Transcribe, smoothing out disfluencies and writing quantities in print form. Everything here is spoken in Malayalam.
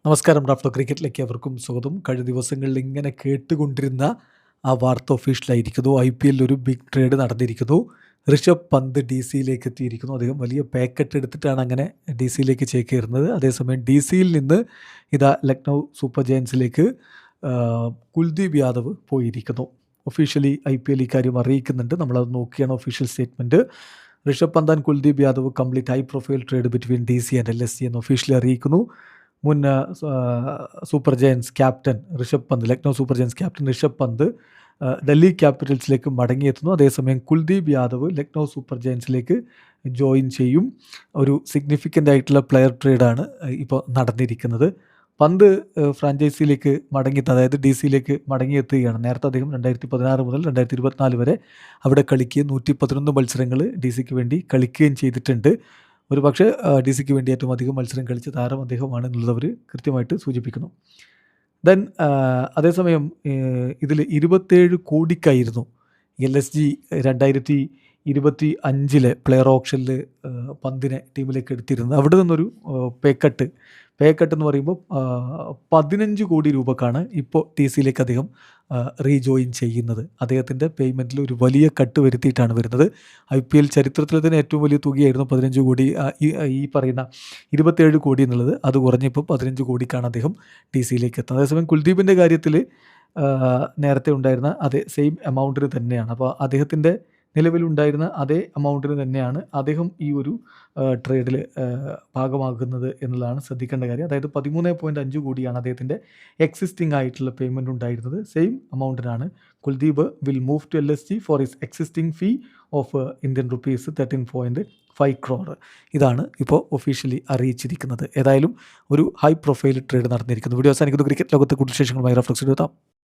നമസ്കാരം. റാഫ്റ്റോ ക്രിക്കറ്റിലേക്ക് അവർക്കും സ്വാഗതം. കഴിഞ്ഞ ദിവസങ്ങളിൽ ഇങ്ങനെ കേട്ടുകൊണ്ടിരുന്ന ആ വാർത്ത ഒഫീഷ്യലായിരിക്കുന്നു. IPL ഒരു ബിഗ് ട്രേഡ് നടന്നിരിക്കുന്നു. ഋഷഭ് പന്ത് DC-യിലേക്ക് എത്തിയിരിക്കുന്നു. അദ്ദേഹം വലിയ പാക്കറ്റ് എടുത്തിട്ടാണ് അങ്ങനെ DC-യിലേക്ക് ചേക്കേറുന്നത്. അതേസമയം DC-യിൽ നിന്ന് ഇതാ ലക്നൗ സൂപ്പർ ജയൻസിലേക്ക് കുൽദീപ് യാദവ് പോയിരിക്കുന്നു. ഒഫീഷ്യലി IPL ഇക്കാര്യം അറിയിക്കുന്നുണ്ട്. നമ്മളത് നോക്കിയാണ് official statement. Rishabh Pant and Kuldeep Yadav complete high profile trade between DC and LSG എന്ന് ഒഫീഷ്യലി അറിയിക്കുന്നു. മുൻ super giants captain Rishabh Pant, Lucknow super giants captain Rishabh Pant Delhi ക്യാപിറ്റൽസിലേക്ക് മടങ്ങിയെത്തുന്നു. അതേസമയം കുൽദീപ് യാദവ് ലക്നൗ സൂപ്പർ ജയൻസിലേക്ക് ജോയിൻ ചെയ്യും. ഒരു സിഗ്നിഫിക്കൻ്റ് ആയിട്ടുള്ള പ്ലെയർ ട്രേഡാണ് ഇപ്പോൾ നടന്നിരിക്കുന്നത്. പന്ത് ഫ്രാഞ്ചൈസിയിലേക്ക് അതായത് DC-യിലേക്ക് മടങ്ങിയെത്തുകയാണ്. നേരത്തെ അദ്ദേഹം 2016 മുതൽ 2024 വരെ അവിടെ കളിക്കുകയും 111 മത്സരങ്ങൾ DC-ക്ക് വേണ്ടി കളിക്കുകയും ചെയ്തിട്ടുണ്ട്. ഒരു പക്ഷേ DC-ക്ക് വേണ്ടി ഏറ്റവും അധികം മത്സരം കളിച്ച താരം അദ്ദേഹമാണ് എന്നുള്ളത് അവർ കൃത്യമായിട്ട് സൂചിപ്പിക്കുന്നു. ദെൻ അതേസമയം ഇതിൽ 27 കോടിക്കായിരുന്നു LSG 2025 പ്ലെയർ ഓപ്ഷനിൽ പന്തിനെ ടീമിലേക്ക് എടുത്തിരുന്നത്. അവിടെ നിന്നൊരു പേക്കട്ട് എന്ന് പറയുമ്പോൾ 15 കോടി രൂപക്കാണ് ഇപ്പോൾ TC-യിലേക്ക് അദ്ദേഹം റീജോയിൻ ചെയ്യുന്നത്. അദ്ദേഹത്തിൻ്റെ പേയ്മെൻറ്റിൽ ഒരു വലിയ കട്ട് വരുത്തിയിട്ടാണ് വരുന്നത്. IPL ചരിത്രത്തിൽ തന്നെ ഏറ്റവും വലിയ തുകയായിരുന്നു 15 കോടി. ഈ പറയുന്ന 27 കോടി എന്നുള്ളത് അത് കുറഞ്ഞിപ്പോൾ 15 കോടിക്കാണ് അദ്ദേഹം DC-യിലേക്ക് എത്തുന്നത്. അതേസമയം കുൽദീപിൻ്റെ കാര്യത്തിൽ നേരത്തെ ഉണ്ടായിരുന്ന അതേ സെയിം എമൗണ്ടിന് തന്നെയാണ്. അപ്പോൾ അദ്ദേഹത്തിൻ്റെ നിലവിലുണ്ടായിരുന്ന അതേ എമൗണ്ടിന് തന്നെയാണ് അദ്ദേഹം ഈ ഒരു ട്രേഡിൽ ഭാഗമാകുന്നത് എന്നുള്ളതാണ് ശ്രദ്ധിക്കേണ്ട കാര്യം. അതായത് 13.5 കോടിയാണ് അദ്ദേഹത്തിൻ്റെ എക്സിസ്റ്റിംഗ് ആയിട്ടുള്ള പേയ്മെൻറ്റ് ഉണ്ടായിരുന്നത്. സെയിം എമൗണ്ടിനാണ് Kuldeep will move to LSG for his existing fee of Indian rupees 13.5 crore. ഇതാണ് ഇപ്പോൾ ഒഫീഷ്യലി അറിയിച്ചിരിക്കുന്നത്. ഏതായാലും ഒരു ഹൈ പ്രൊഫൈൽ ട്രേഡ് നടന്നിരിക്കുന്നു. വീഡിയോ അവസാനിക്കുന്നു. ക്രിക്കറ്റ് ലോകത്തെ കൂടുതൽ വിശേഷങ്ങളുമായി റഫ്ലക്സ് എഴുതാം.